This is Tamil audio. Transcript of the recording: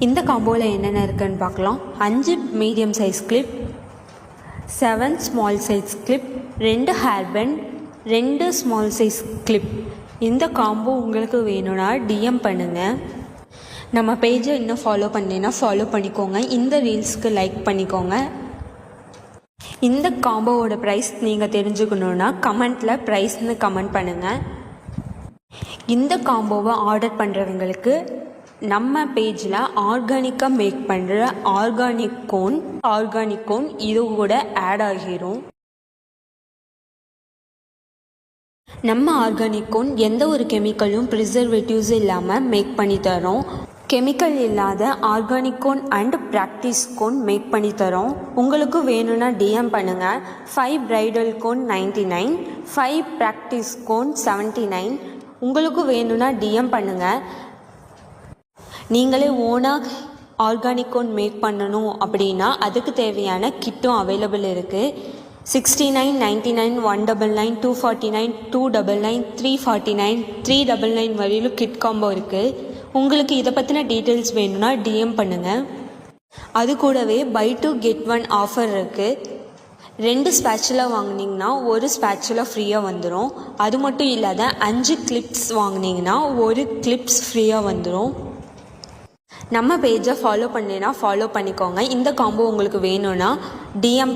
இந்த காம்போவில் என்னென்ன இருக்குன்னு பார்க்கலாம். 5 medium size clip, 7 small size clip, 2 hair band, 2 small size clip. இந்த காம்போ உங்களுக்கு வேணும்னா டிஎம் பண்ணுங்கள். நம்ம பேஜை இன்னும் ஃபாலோ பண்ணலைன்னா ஃபாலோ பண்ணிக்கோங்க. இந்த ரீல்ஸ்க்கு லைக் பண்ணிக்கோங்க. இந்த காம்போவோட ப்ரைஸ் நீங்கள் தெரிஞ்சுக்கணுன்னா கமெண்ட்டில் ப்ரைஸ்னு கமெண்ட் பண்ணுங்கள். இந்த காம்போவை ஆர்டர் பண்ணுறவங்களுக்கு நம்ம பேஜில் ஆர்கானிக்காக மேக் பண்ணுற ஆர்கானிக் கோன் இது கூட ஆட் ஆகிரும். நம்ம ஆர்கானிக் கோன் எந்த ஒரு கெமிக்கலும் ப்ரிசர்வேட்டிவ்ஸ் இல்லாமல் மேக் பண்ணி தரோம். கெமிக்கல் இல்லாத organic cone and practice cone make பண்ணி தரோம். உங்களுக்கு வேணும்னா டிஎம் பண்ணுங்கள். 5 பிரைடல் கோன் 99, 5 ப்ராக்டிஸ் கோன் 79. உங்களுக்கு வேணும்னா டிஎம் பண்ணுங்கள். நீங்களே ஓனாக ஆர்கானிக் கோன் மேக் பண்ணணும் அப்படின்னா அதுக்கு தேவையான கிட்டும் அவைலபிள் இருக்குது. 69, 99, 199, 249, 299, 349, 399 வரையிலும் கிட் காம்போ இருக்குது. உங்களுக்கு இதை பற்றின டீட்டெயில்ஸ் வேணும்னா டிஎம் பண்ணுங்கள். அது கூடவே பை 2 get 1 ஆஃபர் இருக்குது. 2 ஸ்பேச்சுலா வாங்கினீங்கன்னா 1 ஸ்பேச்சுலா ஃப்ரீயாக வந்துடும். அது மட்டும் இல்லாத 5 கிளிப்ஸ் வாங்கினீங்கன்னா 1 கிளிப்ஸ் ஃப்ரீயாக வந்துடும். நம்ம பேஜை ஃபாலோ பண்ணலைன்னா ஃபாலோ பண்ணிக்கோங்க. இந்த காம்போ உங்களுக்கு வேணும்னா டிஎம்